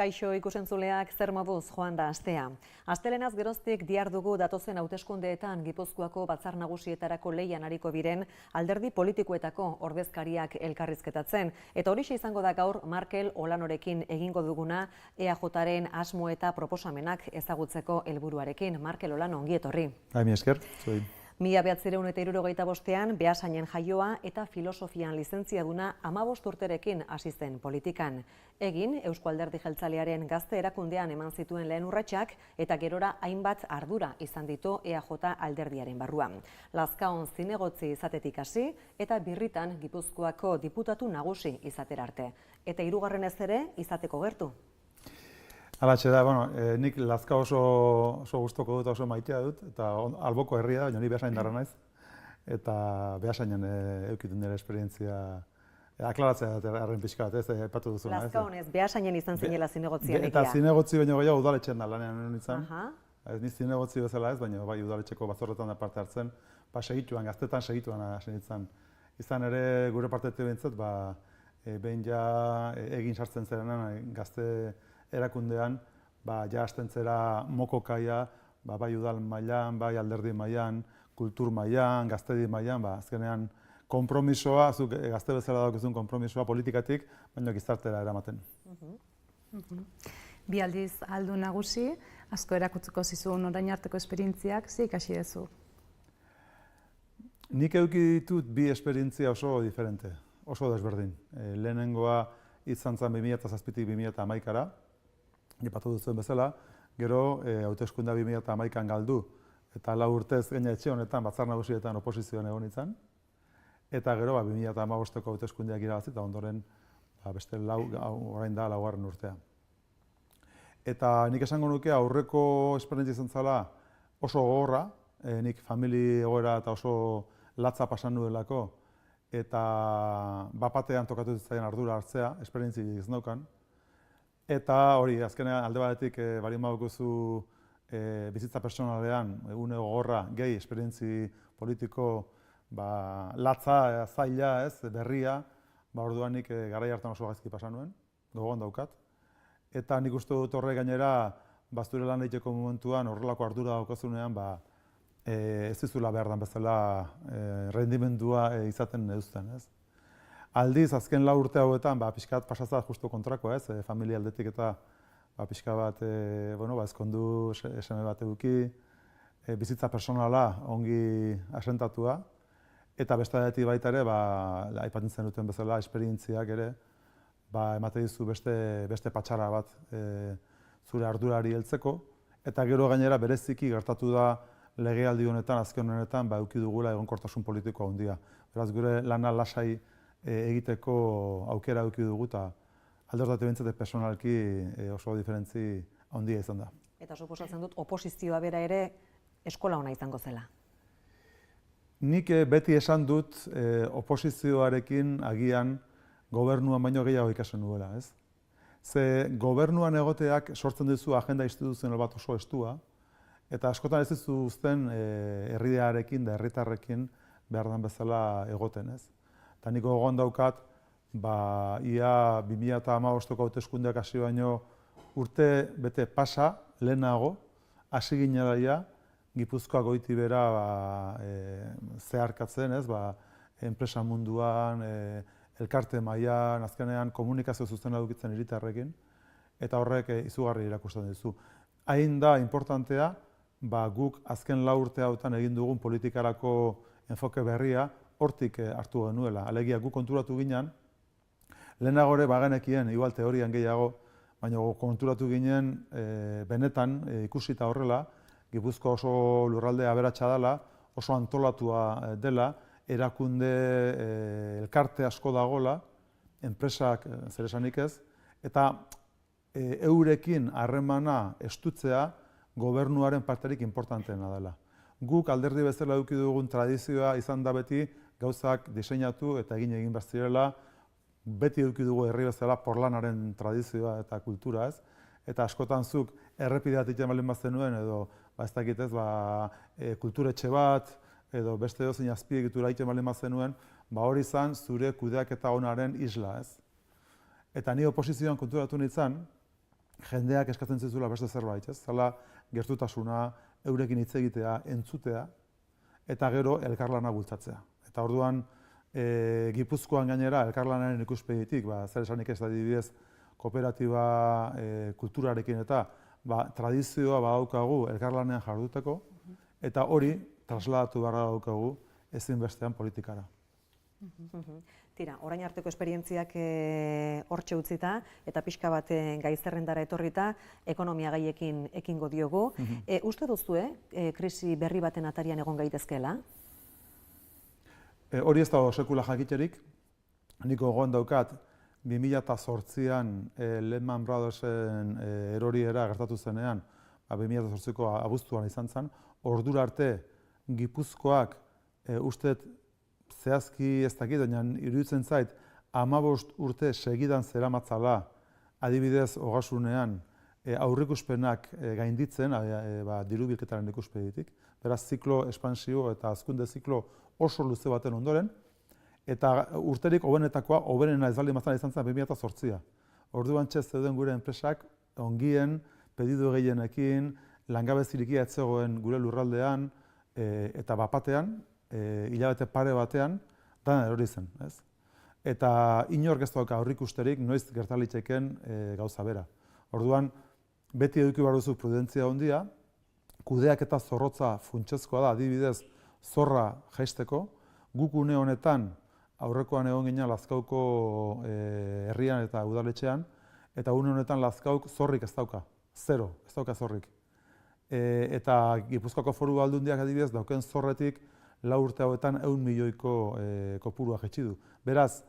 Kaixo ikusentzuleak, zer moduz joan da astea. Astelenaz geroztik dihardugu datozen hauteskundeetan Gipuzkoako Batzar Nagusietarako lehian ariko biren alderdi politikoetako ordezkariak elkarrizketatzen. Eta horixe izango da gaur Markel Olanorekin egingo duguna EAJaren asmo eta proposamenak ezagutzeko helburuarekin. Markel Olano, ongi etorri. Mi esker, zuei. 1975ean Beasainen jaioa eta filosofian lizentziaduna 15 urterekin hasi zen politikan. Egin Eusko Alderdi Jeltzalearen gazte erakundean eman zituen lehen urratsak eta gerora hainbat ardura izan ditu EAJ alderdiaren barruan. Lazkaon zinegotzi izatetik hasi eta Birritan Gipuzkoako diputatu nagusi izatera arte. Eta hirugarrenez ere izateko gertu. Alatxe da, nik Lazka oso gustoko dut, oso maitea dut, eta alboko herria da, baina ni Beasain darra naiz. Eta Beasainen eukitu nire esperientzia, aklaratzea harren pixka bat, ez, aipatu duzuna. Lazka honez, Beasainen izan zinela zinegotzian egia. Eta zinegotzi baino gehiago udaletxean da lanean nintzen. Ni zinegotzi bezala ez, baina bai udaletxeko batzorretan da parte hartzen, segituan, gaztetan segituan hasi nintzen. Izan ere, gure partetik behintzat, behin ja egin sartzen zerenan gazte erakundean, ja hasten zera mokokaia, bai udal mailan, bai alderdi mailan, kultur mailan, gaztedi mailan, azkenean konpromisoa, zuk gazte bezala daukizun konpromisoa politikatik, baina gizartera eramaten. Bi aldiz aldu nagusi, asko erakutzeko zizun orain arteko esperientziak, ze ikasi duzu? Nik eduki ditut bi esperientzia oso diferente, oso desberdin. Lehenengoa izan zen 2007-tik 2011-ara, Gipatu duzuen bezala, gero hauteskundea 2011an galdu eta 4 urtez gaina etxe honetan Batzar Nagusietan oposizioan egon nintzen. Eta gero 2015ko hauteskundeak irabazi eta ondoren beste orain da 4. urtea. Eta nik esango nuke aurreko esperientzia izan zela oso gogorra, nik famili egoera eta oso latza pasan nuelako eta bapatean tokatu zitzaien ardura hartzea, esperientzi ez naukan. Eta hori, azkenean alde batetik balin badukuzu bizitza personalean une gogorra, gehi, esperientzi politiko latza, zaila, berria, orduan nik garai hartan oso gaizki pasan nuen, gogoan daukat. Eta nik uste dut horre gainera, zure lan egiteko momentuan horrelako ardura daukazunean, ez dizula behar den bezala rendimendua izaten eduzten, ez? Aldiz, azken 4 urte hauetan, pixka bat pasatza justu kontrako, ez? Familia aldetik eta pixka bat, ezkondu eseme bat eduki, bizitza personala ongi asentatua, eta beste aldetik baita ere, aipatzen zen duten bezala, esperientziak ere, emate dizu beste patxara bat zure ardurari heltzeko, eta gero gainera bereziki gertatu da legealdi honetan, azken honetan, eduki dugula egonkortasun politikoa handia. Beraz, gure lana lasai egiteko aukera eduki dugu eta alde horretatik behintzat personalki oso diferentzi handia izan da. Eta suposatzen dut, oposizioa bera ere eskola ona izango zela. Nik beti esan dut oposizioarekin agian gobernuan baino gehiago ikasen nuela, ez? Ze gobernuan egoteak sortzen duzu agenda instituzional bat oso estua, eta askotan ez duzu uzten herriarekin da herritarrekin behar den bezala egoten, ez? Eta nik gogoan daukat, ia 2015ko hauteskundeak hasi baino urte bete pasa, lehenago, hasi ginela Gipuzkoa goiti bera zeharkatzen, ez? Enpresa munduan, elkarte mailan, azkenean komunikazio zuzena edukitzen hiritarrekin, eta horrek izugarri erakusten dizu. Hain da importantea, guk azken 4 urte hauetan egin dugun politikarako enfoke berria, hortik hartu genuela. Alegia gu konturatu ginen, lehenago ere bagenekien, igual teorian gehiago, baina konturatu ginen benetan ikusita horrela, Gipuzkoa oso lurralde aberatsa dela, oso antolatua dela, erakunde elkarte asko dagola, enpresak zer esanik ez, eta eurekin harremana estutzea gobernuaren parterik importanteena dela. Guk alderdi bezala eduki dugun tradizioa izan da beti gauzak diseinatu eta egin bazirela, beti eduki dugu herri bezala porlanaren tradizioa eta kultura, ez? Eta askotan zuk errepideatik jamalin bazenuen edo ez dakit ez, kulturetxe bat edo beste edozein azpiegitura egiten balin bazenuen, hori izan zure kudeaketa onaren isla, ez? Eta ni oposizioan konturatu nintzen, jendeak eskatzen zizula beste zerbait, ez? Zala gertutasuna, eurekin hitz egitea, entzutea, eta gero elkarlana bultzatzea. Eta orduan, Gipuzkoan gainera elkarlanaren ikuspegitik, zer esanik ez adibidez, kooperatiba kulturarekin eta tradizioa badaukagu elkarlanean jarduteko, eta hori trasladatu beharra daukagu ezinbestean politikara. Tira, orain arteko esperientziak hortxe utzita eta pixka bat gai zerrendara etorrita ekonomia gaiekin ekingo diogu. Uste duzue krisi berri baten atarian egon gaitezkeela? Hori ez dago sekula jakiterik. Nik gogoan daukat 2008an Lehman Brothersen eroriera gertatu zenean, 2008ko abuztuan izan zen, ordura arte Gipuzkoak usteet zehazki ez dakit, baina iruditzen zait 15 urte segidan zeramatzala adibidez ogasunean aurreikuspenak gainditzen, diru-bilketaren ikuspegitik. Beraz, ziklo ekspansibo eta hazkunde ziklo oso luze baten ondoren, eta urterik hobenetakoa, hoberena ez baldin mazan izan zen 2008a. Orduan zeuden gure enpresak ongien, pedidu gehienekin, langabezirikia ez zegoen gure lurraldean, eta bapatean, hilabete pare batean, dana erori zen, ez? Eta inork ez dauka aurreikusterik noiz gertalitzeken gauza bera. Orduan, beti eduki behar duzu prudentzia handia, kudeak eta zorrotza funtsezkoa da, adibidez, zorra jaisteko, guk une honetan aurrekoan egon ginen Lazkauko herrian eta udaletxean, eta une honetan Lazkauk zorrik ez dauka, zero, ez dauka zorrik. Eta Gipuzkoako Foru Aldundiak adibidez dauken zorretik 4 urte hauetan 100 milioiko kopurua jaitsi du. Beraz,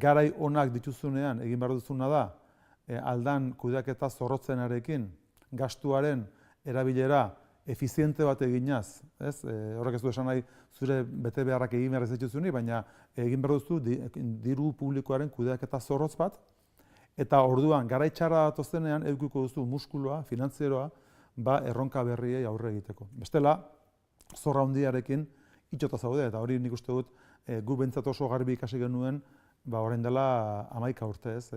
garai onak dituzunean egin behar duzuna da, aldan kudeaketa zorrotzenarekin gastuaren erabilera efiziente bat eginaz, ez? Horrek ez du esan nahi zure bete beharrak egin behar ez dituzuni, baina egin behar duzu diru publikoaren kudeaketa zorrotz bat, eta orduan garai txarra datozenean edukiko duzu muskuloa, finantzieroa, erronka berriei aurre egiteko. Bestela, zorra handiarekin itxota zaude, eta hori nik uste dut gu behintzat oso garbi ikasi genuen orain dela 11 urte, ez?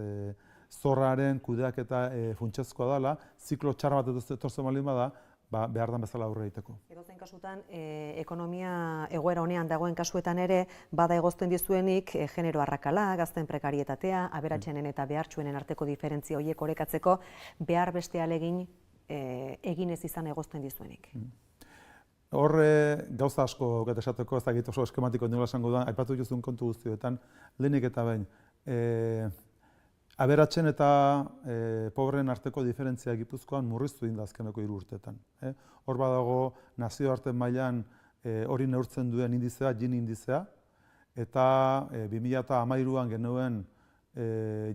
Zorraren kudeaketa funtsezkoa dela, ziklo txar bat etortzen baldin bada, behar den bezala aurre egiteko. Edozein kasutan, ekonomia egoera honean dagoen kasuetan ere, bada egozten dizuenik genero arrakala, gazten prekarietatea, aberatsenen eta behartsuenen arteko diferentzia horiek orekatzeko, behar beste ahalegin egin ez izan egozten dizuenik. Horre gauza asko esateko, ez dakit oso eskematiko nola esango da, aipatu dituzun kontu guztioetan, lehenik eta behin. Aberatsen eta pobreen arteko diferentzia Gipuzkoan murriztu egin da azkeneko 3 urteetan. Hor badago nazioarte mailan hori neurtzen duen indizea, Gini indizea, eta 2013an genuen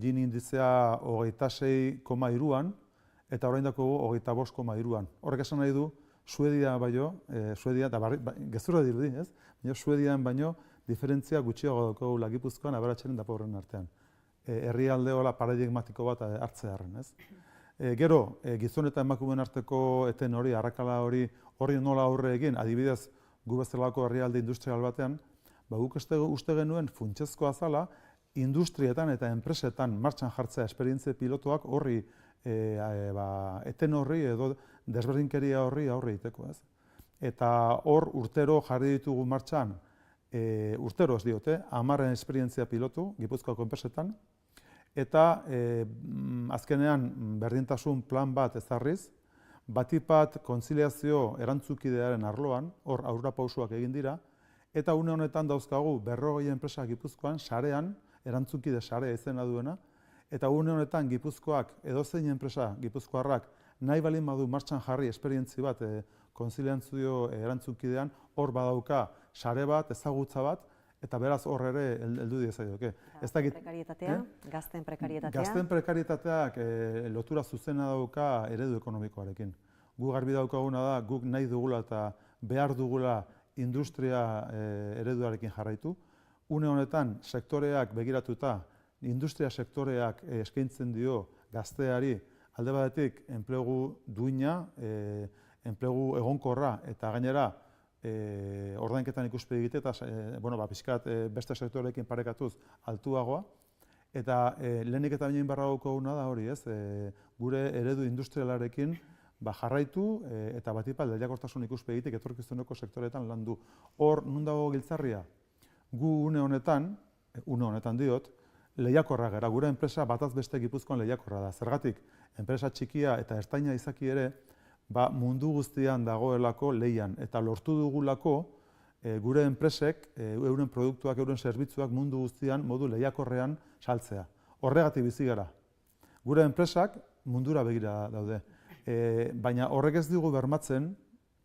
Gini indizea 26,3an, eta orain dago 25,3an. Horrek esan nahi du, Suedia baino, eta gezurra dirudi, ez? Suedian baino diferentzia gutxiago daukagula Gipuzkoan aberatsenen eta pobreen artean. Herrialde hola paradigmatiko bat hartzearren, ez? Gero, gizon eta emakumeen arteko eten hori, arrakala horri nola aurre egin, adibidez, gu bezalako herrialde industrial batean, guk uste genuen funtsezkoa zala, industrietan eta enpresetan martxan jartzea esperientzia pilotoak horri, eten horri edo desberdinkeria horri aurre egiteko, ez? Eta hor urtero jarri ditugu martxan, urtero ez diote, 10 esperientzia pilotu Gipuzkoako enpresetan, eta azkenean berdintasun plan bat ezarriz, batipat kontziliazio erantzukidearen arloan, hor aurrerapausoak egin dira, eta une honetan dauzkagu 40 enpresa Gipuzkoan, sarean, erantzukide sarea izena duena, eta une honetan Gipuzkoak edozein enpresa Gipuzkoarrak nahi balin badu martxan jarri esperientzi bat kontziliazio erantzunkidean, hor badauka sare bat, ezagutza bat, eta beraz hor ere heldu diezaioke. Gazten prekarietatea? Gazten prekarietateak lotura zuzena dauka eredu ekonomikoarekin. Gu garbi daukaguna da, guk nahi dugula eta behar dugula industria ereduarekin jarraitu. Une honetan sektoreak begiratuta, industria sektoreak eskaintzen dio gazteari alde batetik enplegu duina, enplegu egonkorra eta gainera ordainketan ikuspegi egite eta pixkat beste sektoreekin parekatuz altuagoa, Eta lehenik eta baino inbarra daukaguna da hori, ez? Gure eredu industrialarekin jarraitu eta batipat lehiakortasun ikuspegitik etorkizuneko sektoretan landu. Hor, nun dago giltzarria? Gu une honetan diot, lehiakorra gara. Gure enpresa bataz beste Gipuzkoan lehiakorra da. Zergatik, enpresa txikia eta ertaina izaki ere, mundu guztian dagoelako lehian eta lortu dugulako gure enpresek, euren produktuak, euren zerbitzuak mundu guztian modu lehiakorrean saltzea. Horregatik bizi gara. Gure enpresak mundura begira daude. Baina horrek ez dugu bermatzen,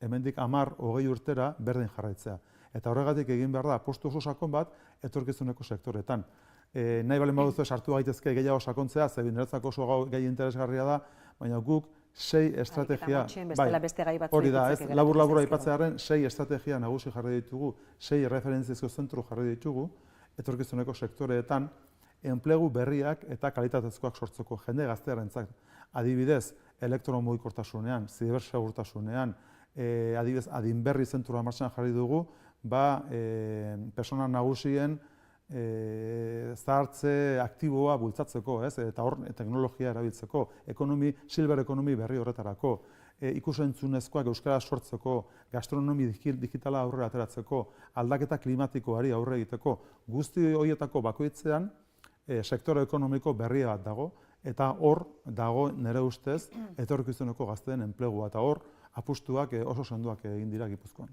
hemendik 10-20 urtera berdin jarraitzea. Eta horregatik egin behar da, apostu oso sakon bat etorkizuneko sektoretan. Nahi balen baduzu sartu gaitezke gehiago sakontzea, ze niretzako oso gai interesgarria da, baina guk 6 estrategia, hori da, labur aipatzearen 6 estrategia nagusi jarri ditugu, 6 referentziazko zentru jarri ditugu, etorkizuneko sektoreetan, enplegu berriak eta kalitatezkoak sortzeko jende gaztearentzat. Adibidez, elektromugikortasunean, zibersegurtasunean, adibidez, adinberri zentrua martxan jarri dugu, persona nagusien zahartze aktiboa bultzatzeko, eta hor teknologia erabiltzeko, silver ekonomi berri horretarako, ikusentzunezkoak euskara sortzeko, gastronomi digitala aurrera ateratzeko, aldaketa klimatikoari aurre egiteko, guzti horietako bakoitzean sektore ekonomiko berria bat dago, eta hor dago nire ustez etorkizuneko gazteen enplegua, eta hor apustuak oso sendoak egin dira Gipuzkoan.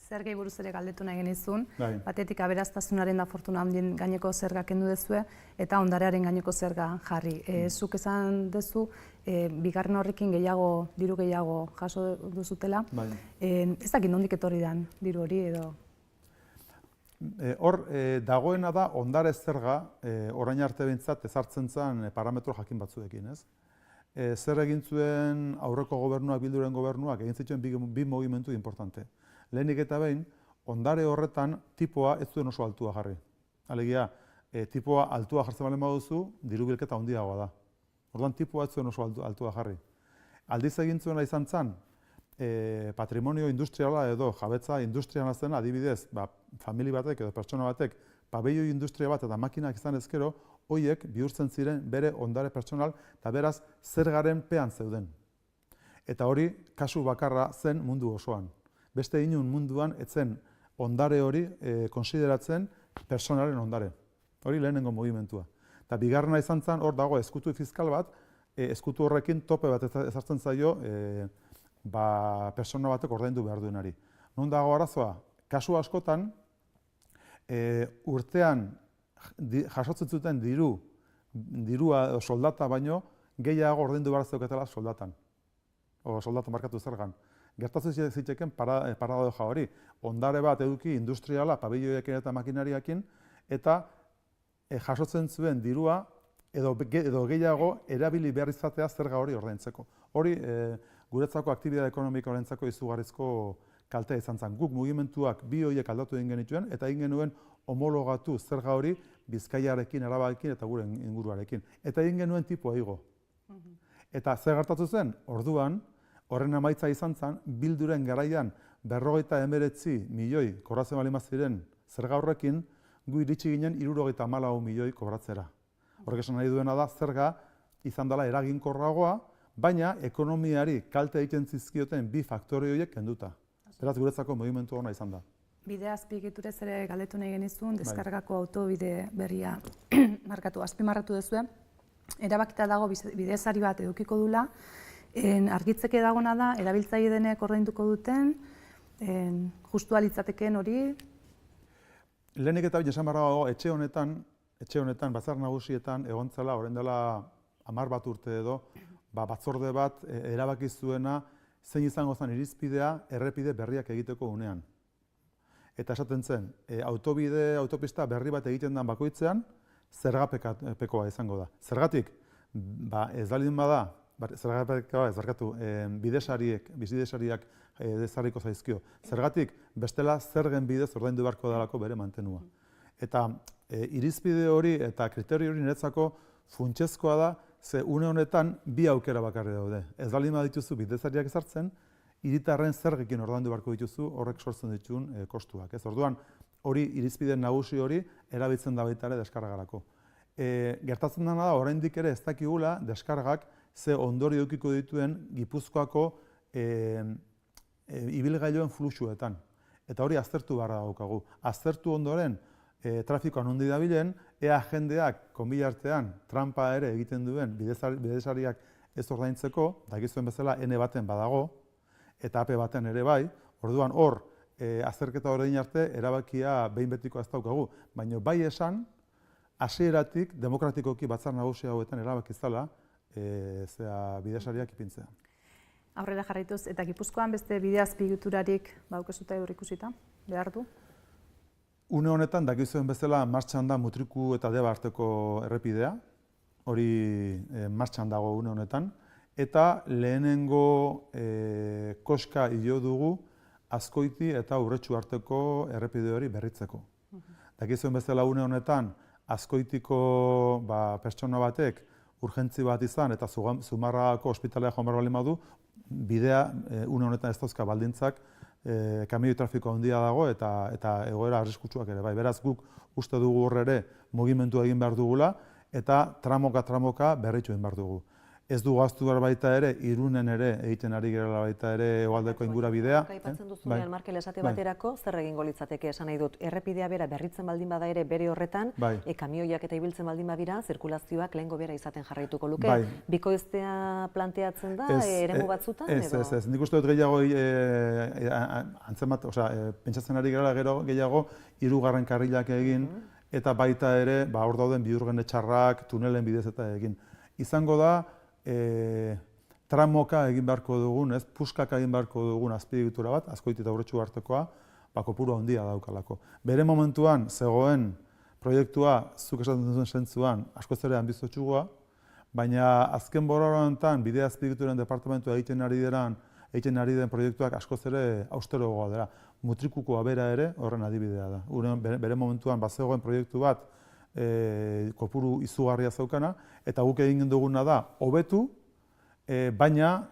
Zergei buruz ere galdetu nahi genizun, batetik aberaztasunaren da fortuna handien gaineko zerga kendu dezue, eta ondarearen gaineko zerga jarri. Zuk esan dezu, bigarren horrekin diru gehiago jaso duzutela. Ez dakit nondik etorri dan diru hori edo? Hor, dagoena da ondare zerga, orain arte behintzat ezartzen zen parametro jakin batzuekin, ez? Zer egin zuen aurreko gobernuak, Bilduren gobernuak, egin zituen bi mugimendu importante. Lehenik eta behin, ondare horretan tipoa ez zuen oso altua jarri. Alegia, tipoa altua jartzen balen baduzu, diru bilketa handiagoa da. Orduan, tipoa ez zuen oso altua jarri. Aldiz egin zuena izan zen, patrimonio industriala edo jabetza industriala zen, adibidez, famili batek edo pertsona batek, pabelloi industria bat eta makinak izan ezkero, horiek bihurtzen ziren bere ondare pertsonal eta beraz zergaren pean zeuden. Eta hori kasu bakarra zen mundu osoan. Beste inun munduan etzen ondare hori konsideratzen personalen ondare. Hori lehenengo mugimentua. Eta bigarrena izan zen hor dago ezkutu fiskal bat, ezkutu horrekin tope bat ezartzen zaio persona batek ordaindu behar duenari. Non dago arazoa? Kasu askotan, urtean jasotzen zuten dirua soldata baino, gehiago ordaindu behar zeuketela soldatan. O soldata markatu zergan. Gertatzen zitekeen paradoja hori. Ondare bat eduki industriala, pabelloiekin eta makinariakin, eta jasotzen zuen dirua edo gehiago erabili behar izatea zerga hori ordaintzeko. Hori guretzako aktibitate ekonomikoarentzako izugarrizko kaltea izan zen. Guk mugimenduak bi horiek aldatu egin genituen eta egin genuen homologatu zerga hori Bizkaiarekin, Arabarekin eta gure inguruarekin. Eta egin genuen tipoa igo. Eta zer gertatu zen? Orduan, horren emaitza izan zen, Bilduren garaian 59 milioi kobratzen bali ziren zerga horrekin, gu iritsi ginen 74 milioi kobratzera. Horrek esan nahi duena da, zerga izan dela eraginkorragoa, baina ekonomiari kalte egiten zizkioten bi faktore horiek kenduta. Beraz guretzako mugimendu hona izan da. Bide azpiegiturez ere galdetu nahi genizun, deskargako autobide berria azpimarratu duzue. Erabakita dago bidezari bat edukiko dula, argitzeke dagona da, erabiltzaile denek ordainduko duten, justua litzateken hori? Lehenik eta esan behar dago, etxe honetan, batzar nagusietan, egontzela, orain dela 10 urte edo, batzorde bat erabaki zuena, zein izango zen irizpidea, errepide berriak egiteko unean. Eta esaten zen, autopista berri bat egiten den bakoitzean, zergapekoa izango da. Zergatik, ez dalin bada, zergapekoa ez barkatu, bizidesariak ezarriko zaizkio. Zergatik, bestela zergen bidez ordaindu beharko dalako bere mantenua. Eta irizpide hori eta kriterio hori niretzako funtsezkoa da, ze une honetan bi aukera bakarri daude. Ez dalin badituzu bidezariak ezartzen, hiritarren zergekin ordaindu beharko dituzu horrek sortzen dituen kostuak. Orduan, hori irizpide nagusi hori erabiltzen da baita ere deskargarako. Gertatzen dena da, oraindik ere ez dakigula deskargak ze ondorio edukiko dituen Gipuzkoako ibilgailuen fluxuetan. Eta hori aztertu beharra daukagu. Aztertu ondoren, trafikoan ondi dabilen, ea jendeak konbilartean trampa ere egiten duen bidesariak ez ordaintzeko, dakizuen bezala N baten badago, eta AP baten ere bai, orduan hor, azterketa orain arte, erabakia behin betiko ez daukagu. Baina bai esan, hasieratik demokratikoki batzar nagusi hauetan erabakizala bidesariak ipintzea. Aurrera jarraituz, eta Gipuzkoan beste bide azpiegiturarik badaukazuta ikusita, behar du? Une honetan, dakizuen bezala, martxan da Mutriku eta Deba arteko errepidea, hori martxan dago une honetan, eta lehenengo koska hilo dugu Azkoiti eta Urretxu arteko errepide hori berritzeko. Dakizuen bezala une honetan, Azkoitiko pertsona batek urgentzi bat izan eta Zumarragako ospitalea joan behar baldin badu, bidea une honetan ez dauzka baldintzak, kamioi trafikoa handia dago eta egoera arriskutsuak ere. Beraz guk uste dugu hor ere mugimendu egin behar dugula eta tramoka berritu egin behar dugu. Ez du gaztu behar baita ere, Irunen ere egiten ari gerela baita ere hegoaldeko ingura bidea. Aipatzen duzunean, Markel, esate baterako, zer egingo litzateke esan nahi dut. Errepidea bera berritzen baldin bada ere bere horretan, kamioiak eta ibiltzen baldin badira, zirkulazioak lehengo bera izaten jarraituko luke. Bikoiztea planteatzen da, eremu batzutan? Ez. Nik uste dut gehiago, pentsatzen ari gerela gero gehiago, 3. karrilak egin, eta baita ere, hor dauden bihurgene txarrak, tunelen bidez eta egin. Izango da, tramoka egin beharko dugun, puskaka egin beharko dugun azpiegitura bat, Azkoiti eta Urretxu artekoa, kopuru handia daukalako. Bere momentuan zegoen proiektua, zuk esaten duzuen zentzuan, askoz ere anbizotxugoa, baina azken honetan bide azpiegituren departamentua egiten ari den proiektuak askoz ere austeroagoa dira. Mutrikukoa bera ere horren adibidea da. Bere momentuan bazegoen proiektu bat kopuru izugarria zaukana, eta guk egin duguna da hobetu, baina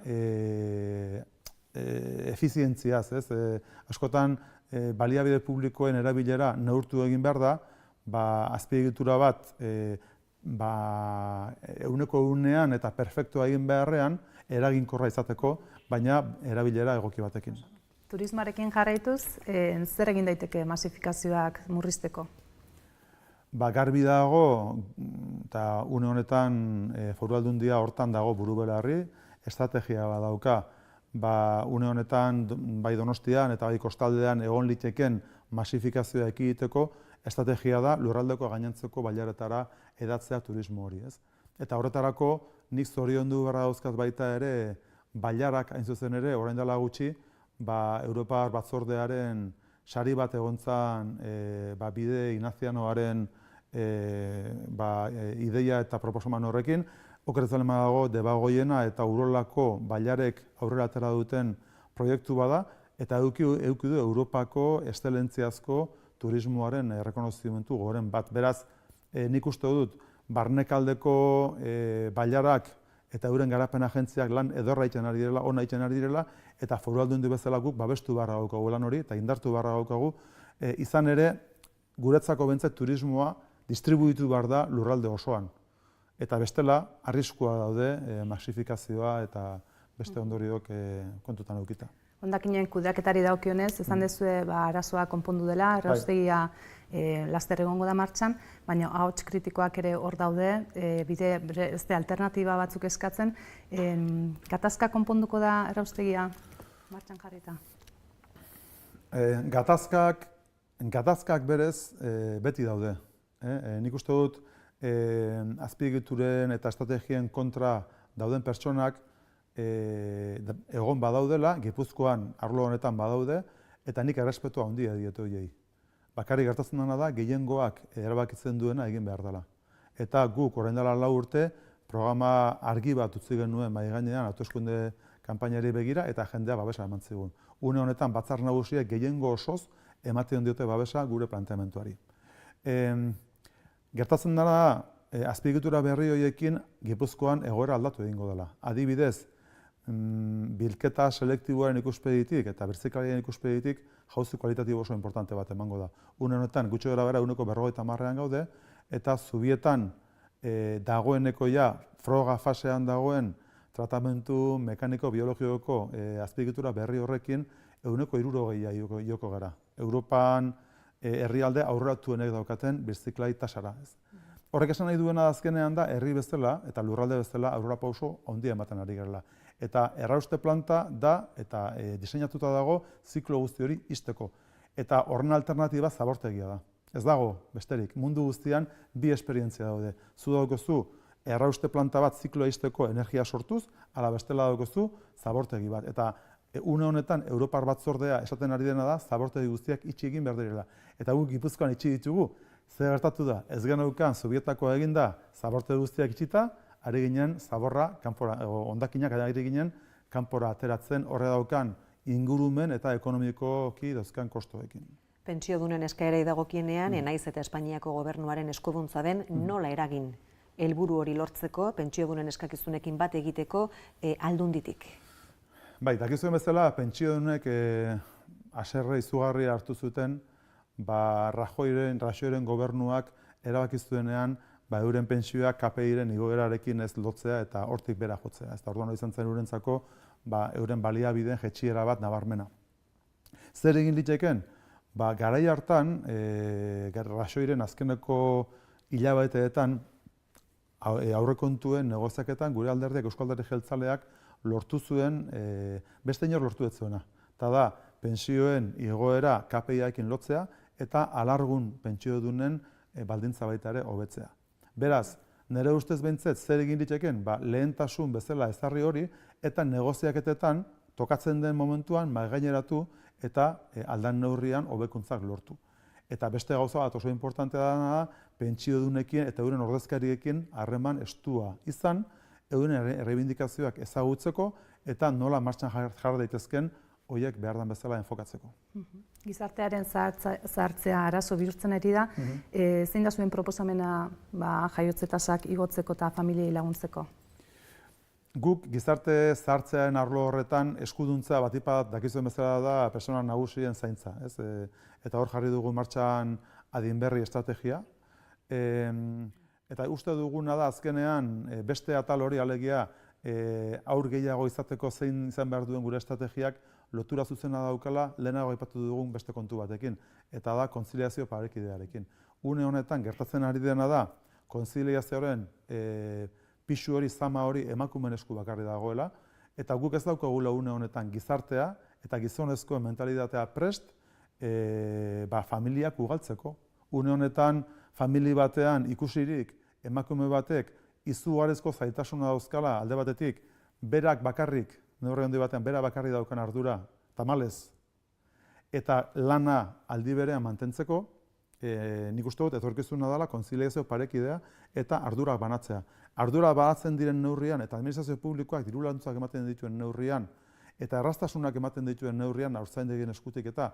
efizientziaz, askotan baliabide publikoen erabilera neurtu egin behar da, azpiegitura bat eguneko egunean eta perfektua egin beharrean eraginkorra izateko, baina erabilera egoki batekin. Turismoarekin jarraituz, zer egin daiteke masifikazioak murrizteko? Garbi dago, eta une honetan Foru Aldundia hortan dago buru belarri, estrategia bat dauka. Une honetan, bai Donostian eta bai kostaldean egon liteken masifikazioa ekiditeko, estrategia da lurraldeko gainontzeko bailaretara hedatzea turismo hori. Eta horretarako nik zoriondu beharra dauzkat baita ere, bailarak hain zuzen ere, orain dela gutxi, Europar Batzordearen sari bat egontzan bide Ignazianoaren ideia eta proposamen horrekin, okerretzalen dago Debagoiena eta Urolako bailarek aurrera atera duten proiektu bada, eta eduki du Europako eszelentziazko turismoaren errekonozimentu goren bat. Beraz, nik uste dut, barnekaldeko bailarak eta euren garapen agentziak lan ederra egiten ari direla, ona egiten ari direla, eta Foru Aldundi bezala guk babestu beharra daukagu lan hori, eta indartu beharra daukagu, izan ere, guretzako behintzat turismoa distribuitu behar da lurralde osoan. Eta bestela, arriskua daude masifikazioa eta beste ondoriok kontutan eukita. Hondakinen kudeaketari daukionez, esan dezue arazoa konpondu dela, erraustegia laster egongo da martxan, baina ahots kritikoak ere hor daude, bide beste alternatiba batzuk eskatzen. Gatazka konponduko da erraustegia martxan jarrita? Gatazkak berez beti daude. Nik uste dut azpiegituren eta estrategien kontra dauden pertsonak egon badaudela, Gipuzkoan arlo honetan badaude, eta nik errespetua handia dietu horiei. Bakarrik gertatzen dena da, gehiengoak erabakitzen duena egin behar dela. Eta guk, orain dela 4 urte, programa argi bat utzi genuen mahai gainean hauteskunde kanpainari begira eta jendea babesa eman zigun. Une honetan batzar nagusiek gehiengo osoz ematen diote babesa gure planteamenduari. Gertatzen dela da, azpiegitura berri horiekin Gipuzkoan egoera aldatu egingo dela. Adibidez, bilketa selektiboaren ikuspegitik eta birziklariaren ikuspegitik jauzi kualitatibo oso importante bat emango da. Une honetan, gutxi gara bera 50%ean gaude, eta zubietan dagoeneko ja froga fasean dagoen tratamentu mekaniko-biologiko azpiegitura berri horrekin 60% joko gara. Europan herrialde aurreratuenek daukaten birziklai tasara. Horrek esan nahi duena azkenean da, herri bezala eta lurralde bezala aurrerapauso handia ematen ari garela. Eta errauste planta da, eta diseinatuta dago, ziklo guzti hori ixteko. Eta horren alternatiba zabortegia da. Ez dago, besterik, mundu guztian bi esperientzia daude. Zu daukazu errauste planta bat zikloa ixteko energia sortuz, ala bestela daukazu zabortegi bat. Eta une honetan, Europar Batzordea esaten ari dena da, zabortegi guztiak itxi egin behar direla. Eta guk Gipuzkoan itxi ditugu, zer gertatu da, ez geneukan Sobietakoa eginda zabortegi guztiak itxita, ari ginen zaborra, hondakinak ari ginen, kanpora ateratzen horre daukan ingurumen eta ekonomikoki dauzkan kostoekin. Pentsiodunen eskaerei dagokienean, naiz eta Espainiako gobernuaren eskuduntza den, nola eragin helburu hori lortzeko, pentsiodunen eskakizunekin bat egiteko aldunditik? Bai, dakizuen bezala, pentsiodunek haserre izugarri hartu zuten, Rajoyren gobernuak erabakizuenean euren pentsioak KPI-ren igoerarekin ez lotzea eta hortik bera jotzea. Orduan izan zen eurentzako euren baliabideen jaitsiera bat nabarmena. Zer egin liteken? Garai hartan, Rajoyren azkeneko hilabeteetan aurrekontuen negoziaketan gure alderdiak, Eusko Alderdi Jeltzaleak lortu zuen, beste inor lortu ez zuena. Eta da, pentsioen igoera KPI-ekin lotzea eta alargun pentsiodunen baldintza baita ere hobetzea. Beraz, nire ustez behintzet zer egin liteken, lehentasun bezala ezarri hori eta negoziaketetan tokatzen den momentuan maigaineratu eta aldan neurrian hobekuntzak lortu. Eta beste gauza bat oso importantea da, pentsiodunekin eta euren ordezkariekin harreman estua izan, euren errebindikazioak ezagutzeko eta nola martxan jar daitezken horiek behar den bezala enfokatzeko. Gizartearen zahartzea arazo bihurtzen ari da, zein da zuen proposamena jaiotze tasak igotzeko eta familiei laguntzeko? Guk gizarte zahartzearen arlo horretan eskuduntza batipat dakizuen bezala da persona nagusien zaintza. Eta hor jarri dugu martxan adinberri estrategia. Eta uste duguna da azkenean beste atal hori alegia aur gehiago izateko zein izan behar duen gure estrategiak lotura zuzena daukala lehenago aipatu dugun beste kontu batekin, eta da kontziliazio parekidearekin. Une honetan gertatzen ari dena da kontziliazioaren pisu hori, zama hori emakumeen esku bakarri dagoela, eta guk ez daukagula une honetan gizartea eta gizonezkoen mentalitatea prest familiak ugaltzeko. Une honetan famili batean ikusirik emakume batek izugarrizko zaitasuna dauzkala alde batetik, berak bakarrik, neurri handi batean, berak bakarrik daukan ardura, tamalez, eta lana aldi berean mantentzeko, nik uste dut etorkizuna dela kontziliazio parekidea eta ardurak banatzea. Ardura banatzen diren neurrian eta administrazio publikoak diru laguntzak ematen dituen neurrian eta erraztasunak ematen dituen neurrian haurtzaindegien eskutik eta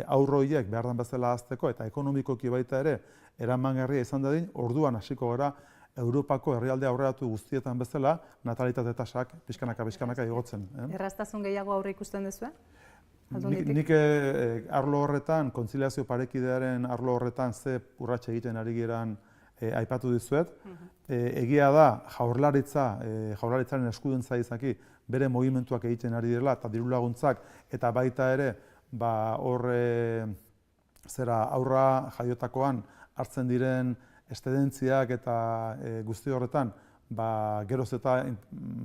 aurroiek behar den bezala hazteko eta ekonomikoki baita ere eramangarria izan dadin, orduan hasiko gara Europako herrialde aurreratu guztietan bezala natalitate tasak pixkanaka igotzen. Erraztasun gehiago aurre ikusten duzue? Nik arlo horretan, kontziliazio parekidearen arlo horretan ze urratxe egiten ari geran aipatu dizuet. Egia da jaurlaritzaren eskuduntza izaki bere mugimenduak egiten ari direla eta diru laguntzak eta baita ere aurra jaiotakoan hartzen diren estedentziak eta guzti horretan geroz eta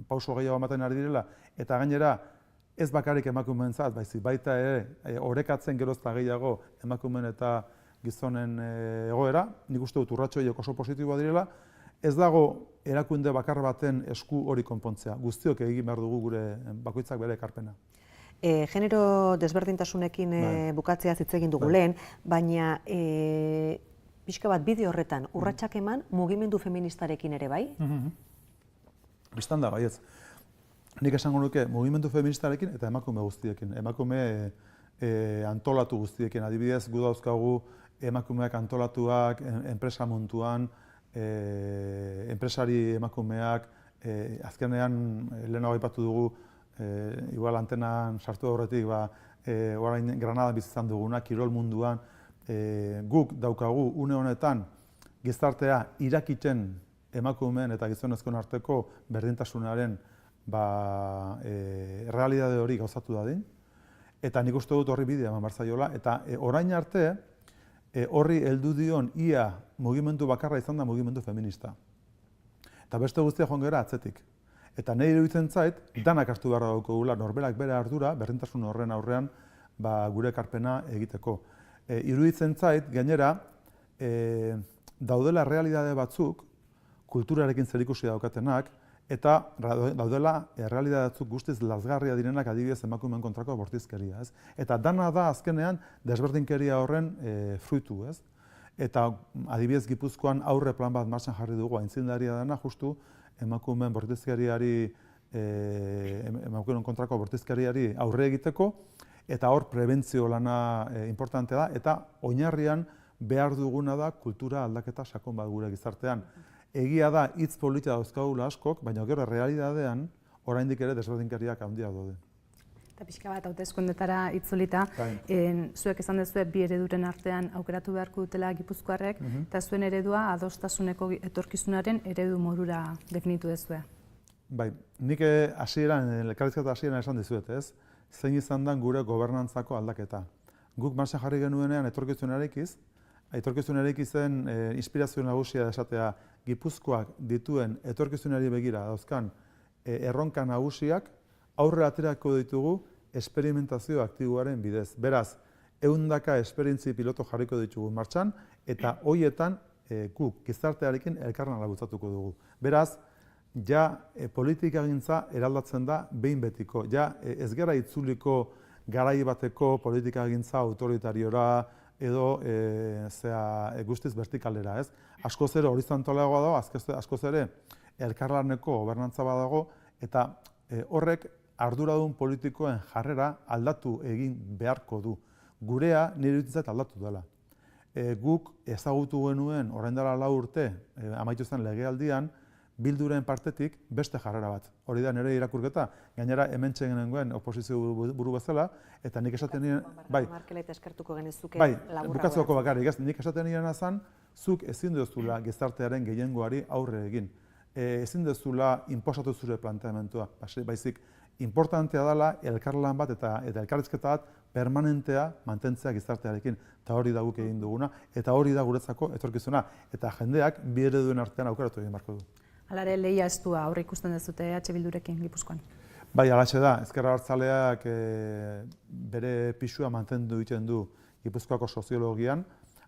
pauso gehiago ematen ari direla eta gainera ez bakarrik emakumeentzat, baizik baita ere orekatzen geroz eta gehiago emakumeen eta gizonen egoera, nik uste dut urratxo horiek oso positiboa direla, ez dago erakunde bakar baten esku hori konpontzea, guztiok egin behar dugu gure bakoitzak bere ekarpena. Genero desberdintasunekin bukatzea hitz egin dugu lehen, baina pixka bat bideo horretan urratsak eman mugimendu feministarekin ere bai? Bistan da, baietz. Nik esango nuke mugimendu feministarekin eta emakume guztiekin, emakume antolatu guztiekin. Adibidez, gu dauzkagu emakumeak antolatuak, enpresa munduan, enpresari emakumeak, azkenean lehenago aipatu dugu, igual antenan sartu horretik, orain Granadan bizitzan duguna, kirol munduan, guk daukagu une honetan gizartea irakiten emakumeen eta gizonezkoen arteko berdintasunaren errealitate hori gauzatu dadin, eta nik uste dut horri bidea eman behar zaiola, eta orain arte horri heldu dion ia mugimendu bakarra izan da mugimendu feminista. Eta beste guztia joan gara atzetik. Eta nahi iruditzen zait, danak hartu behar daukagula norberak bere ardura, berdintasun horren aurrean gure ekarpena egiteko. Iruditzen zait, gainera, daudela errealitate batzuk, kulturarekin zerikusi daukatenak, eta daudela errealitate batzuk guztiz lazgarria direnak adibidez emakumeen kontrako bortizkeria. Eta dana da azkenean desberdinkeria horren fruitu. Eta adibidez Gipuzkoan aurre plan bat martxan jarri dugu aitzindaria dena justu emakumeen bortizkeriari, emakumeen kontrako bortizkeriari aurre egiteko, eta hor prebentzio lana importantea da, eta oinarrian behar duguna da kultura aldaketa sakon bat gure gizartean. Egia da hitz politia dauzkagula askok, baina gero realitatean oraindik ere desberdinkeriak handia daude. Eta pixka bat hauteskundeetara itzulita, zuek esan duzue bi ereduren artean aukeratu beharko dutela Gipuzkoarrek, eta zuen eredua adostasuneko etorkizunaren eredu modura definitu duzue. Bai, nik elkarrizketa hasieran esan dizuet, zein izan da gure gobernantzako aldaketa. Guk martxan jarri genuenean etorkizunarekin zen inspirazio nagusia esatea Gipuzkoak dituen etorkizunari begira dauzkan erronka nagusiak aurre aterako ditugu esperimentazio aktiboaren bidez. Beraz, 100 esperientzi piloto jarriko ditugu martxan eta horietan guk gizartearekin elkarlana bultzatuko dugu. Beraz, ja politikagintza eraldatzen da behin betiko. Ja ez gara itzuliko garai bateko politikagintza autoritariora edo guztiz vertikalera, ez? Askoz ere horizontalagoa dago, askoz ere elkarlaneko gobernantza badago, eta horrek arduradun politikoen jarrera aldatu egin beharko du. Gurea nire iruditzen aldatu dela. Guk ezagutu genuen orain dela 4 urte, amaitu zen legealdian, Bilduren partetik beste jarrera bat. Hori da nire irakurketa, gainera hemen txegenen oposizio buru bezala, eta nik esaten nien... Bai, bukatzeko bakarrik, nik esaten nien azan, zuk ezin duzula gizartearen gehiengoari aurre egin. Ezin duzula inposatu zure planteamentua, baizik, importantea dela elkarlan bat eta elkarrizketa bat permanentea mantentzea gizartearekin. Eta hori da guk egin duguna, eta hori da guretzako etorkizuna. Eta jendeak bi ereduen artean aukeratu egin beharko du. Hala ere, lehia estua aurre ikusten dezute Bildurekin Gipuzkoan. Bai, halaxe da. Ezker Abertzaleak bere pisua mantendu egiten du Gipuzkoako soziologian.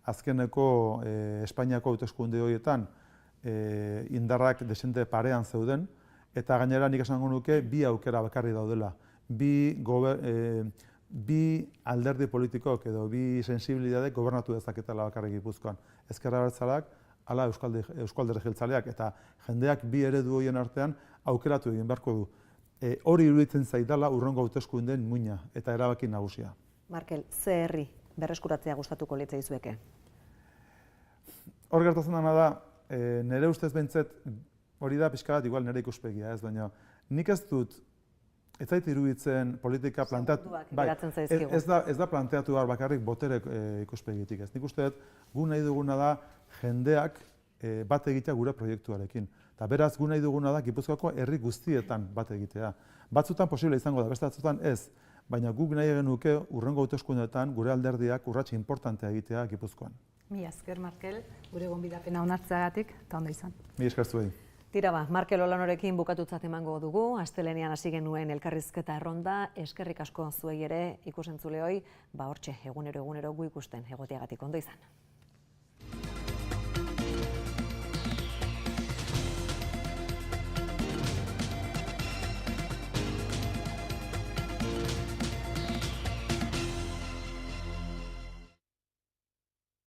Azkeneko Espainiako hauteskunde horietan indarrak desente parean zeuden, eta gainera nik esango nuke bi aukera bakarri daudela. Bi alderdi politikok edo bi sensibilitate gobernatu dezaketela bakarrik Gipuzkoan. Ezker Abertzaleak ala Eusko Alderdi Jeltzaleak, eta jendeak bi eredu horien artean aukeratu egin beharko du. Hori iruditzen zaidala urrengo hauteskundeen muina eta erabaki nagusia. Markel, ze herri berreskuratzea gustatuko litzaizueke? Hor gertatzen dena da, nire ustez behintzat, hori da pixka bat igual nire ikuspegia, baina nik ez dut, ez zait iruditzen politika planteatu... Ez da planteatu behar bakarrik botere ikuspegitik ez. Nik uste dut, gu nahi duguna da jendeak bat egitea gure proiektuarekin. Eta beraz, gu nahi duguna da Gipuzkoako herri guztietan bat egitea. Batzutan posible izango da, beste batzutan ez. Baina guk nahi genuke urrengo hauteskundeetan gure alderdiak urrats inportantea egitea Gipuzkoan. Mila esker, Markel, gure gonbidapena onartzeagatik, eta ondo izan. Mila esker zuei. Tira ba, Markel Olanorekin bukatutzat emango dugu, astelehenean hasi genuen elkarrizketa erronda, eskerrik asko zuei ere ikusentzuleoi, hortxe egunero gu ikusten egoteagatik ondo izan.